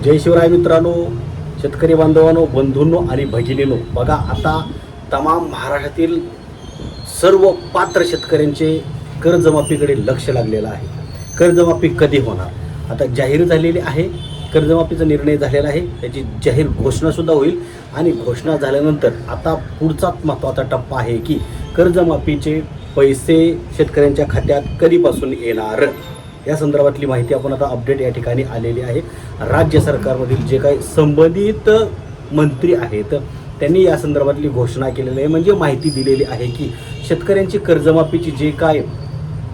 जय शिवराय मित्रांनो, शेतकरी बांधवांनो, बंधूंनो आणि भगिनींनो, बघा आता तमाम महाराष्ट्रातील सर्व पात्र शेतकऱ्यांचे कर्जमाफीकडे लक्ष लागलेलं आहे. कर्जमाफी कधी होणार? आता जाहीर झालेली आहे. कर्जमाफीचा निर्णय झालेला आहे. त्याची जाहीर घोषणासुद्धा होईल आणि घोषणा झाल्यानंतर आता पुढचा महत्त्वाचा टप्पा आहे की कर्जमाफीचे पैसे शेतकऱ्यांच्या खात्यात कधीपासून येणार, या संदर्भातली माहिती आपण आता अपडेट या ठिकाणी आलेली आहे. राज्य सरकारमधील जे काही संबंधित मंत्री आहेत त्यांनी या संदर्भातली घोषणा केलेली आहे, म्हणजे माहिती दिलेली आहे की शेतकऱ्यांची कर्जमाफीची जे काय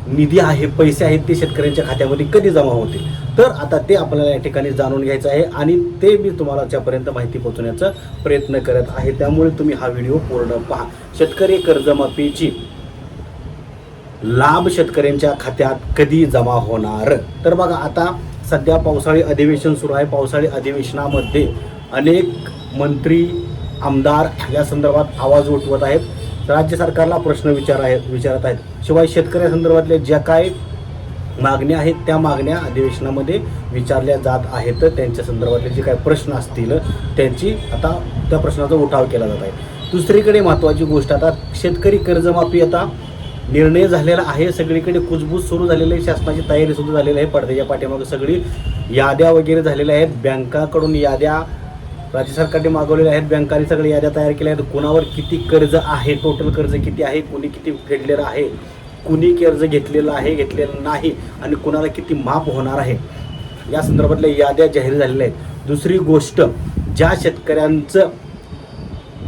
निधी आहे, पैसे आहेत, ते शेतकऱ्यांच्या खात्यामध्ये कधी जमा होतील. तर आता ते आपल्याला या ठिकाणी जाणून घ्यायचं आहे आणि ते मी तुम्हाला त्यापर्यंत माहिती पोहोचवण्याचा प्रयत्न करत आहे. त्यामुळे तुम्ही हा व्हिडिओ पूर्ण पहा. शेतकरी कर्जमाफीची लाभ शेतकऱ्यांच्या खात्यात कधी जमा होणार? तर बघा आता सध्या पावसाळी अधिवेशन सुरू आहे. पावसाळी अधिवेशनामध्ये अनेक मंत्री, आमदार या संदर्भात आवाज उठवत आहेत. राज्य सरकारला प्रश्न विचारत आहेत. शिवाय शेतकऱ्यांसंदर्भातल्या ज्या काय मागण्या आहेत त्या मागण्या अधिवेशनामध्ये विचारल्या जात आहेत. त्यांच्या संदर्भातले जे काही प्रश्न असतील त्यांची आता त्या प्रश्नाचा उठाव केला जात आहे. दुसरीकडे महत्त्वाची गोष्ट, आता शेतकरी कर्जमाफी आता निर्णय झालेला आहे. सगळीकडे कुजबूज सुरू झालेली आहे. शासनाची तयारी सुरू झालेली आहे. पडद्याच्या पाठीमागे सगळी याद्या वगैरे झालेल्या आहेत. बँकाकडून याद्या राज्य सरकारने मागवलेल्या आहेत. बँकांनी सगळ्या याद्या तयार केल्या आहेत. कुणावर किती कर्ज आहे, टोटल कर्ज किती आहे, कुणी किती फेडलेलं आहे, कुणी कर्ज घेतलेलं आहे, घेतलेलं नाही आणि कुणाला किती माफ होणार आहे, या संदर्भातल्या याद्या जाहीर झालेल्या आहेत. दुसरी गोष्ट, ज्या शेतकऱ्यांचं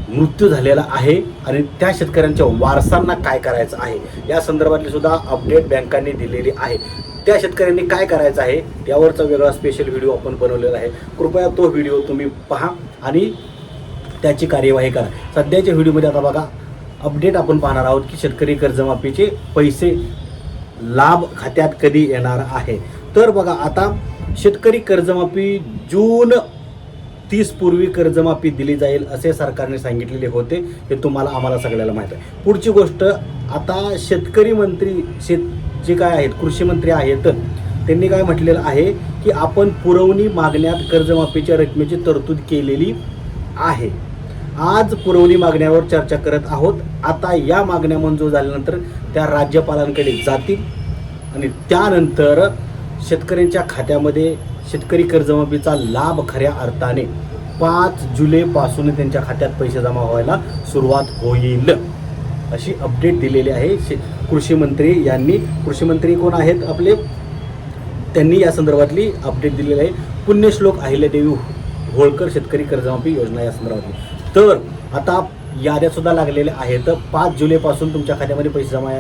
मृत्यू झालेला आहे आणि त्या शेतकऱ्यांच्या वारसांना काय करायचं आहे, या संदर्भातली सुद्धा अपडेट बँकांनी दिलेली आहे. त्या शेतकऱ्यांनी काय करायचं आहे यावरचा वेगळा स्पेशल व्हिडिओ आपण बनवलेला आहे. कृपया तो व्हिडिओ तुम्ही पहा आणि त्याची कार्यवाही करा. सध्याच्या व्हिडिओमध्ये आता बघा अपडेट आपण पाहणार आहोत की शेतकरी कर्जमाफीचे पैसे लाभ खात्यात कधी येणार आहे. तर बघा आता शेतकरी कर्जमाफी जून 30 पूर्वी कर्जमाफी दिली जाईल असे सरकारने सांगितलेले होते. हे तुम्हाला आम्हाला सगळ्याला माहीत आहे. पुढची गोष्ट, आता शेतकरी मंत्री जे काय आहेत, कृषी मंत्री आहेत, त्यांनी काय म्हटलेलं आहे की आपण पुरवणी मागण्यात कर्जमाफीच्या रकमेची तरतूद केलेली आहे. आज पुरवणी मागण्यावर चर्चा करत आहोत. आता या मागण्या मंजूर झाल्यानंतर त्या राज्यपालांकडे जातील आणि त्यानंतर शेतकऱ्यांच्या खात्यामध्ये शेतकरी कर्जमाफीचा लाभ खऱ्या अर्थाने 5 जुलैपासून त्यांच्या खात्यात पैसे जमा व्हायला सुरुवात होईल, अशी अपडेट दिलेली आहे कृषी मंत्री यांनी. कृषी मंत्री कोण आहेत आपले, त्यांनी या संदर्भातली अपडेट दिलेली आहे. पुण्यश्लोक अहिल्यादेवी होळकर शेतकरी कर्जमाफी योजना या संदर्भातली. तर आता याद्या सुद्धा लागलेल्या आहेत. 5 जुलैपासून तुमच्या खात्यामध्ये पैसे जमा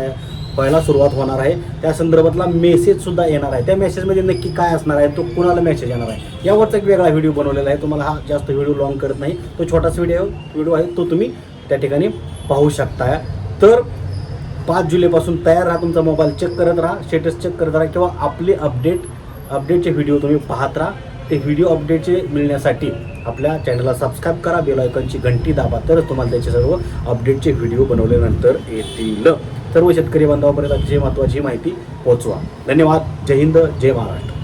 व्हायला सुरुवात होणार आहे. त्या संदर्भातला मेसेज सुद्धा येणार आहे. त्या मेसेजमध्ये नक्की काय असणार आहे, तो कुणाला मेसेज येणार आहे, यावरचा एक वेगळा व्हिडिओ बनवलेला आहे. तुम्हाला हा जास्त व्हिडिओ लॉंग करत नाही, तो छोटासा व्हिडिओ आहे, तो तुम्ही त्या ठिकाणी पाहू शकता. तर 5 जुलैपासून तयार राहा. तुमचा मोबाईल चेक करत राहा, स्टेटस चेक करत राहा किंवा आपले अपडेटचे व्हिडिओ तुम्ही पाहत राहा. ते व्हिडिओ अपडेटचे मिळण्यासाठी आपल्या चॅनलला सबस्क्राईब करा, बेल आयकॉनची घंटी दाबा, तरच तुम्हाला त्याचे सर्व अपडेटचे व्हिडिओ बनवल्यानंतर येतील. सर्व शेतकरी बांधवांपर्यंत अतिशय महत्त्वाची माहिती पोहोचवा. धन्यवाद. जय हिंद, जय महाराष्ट्र.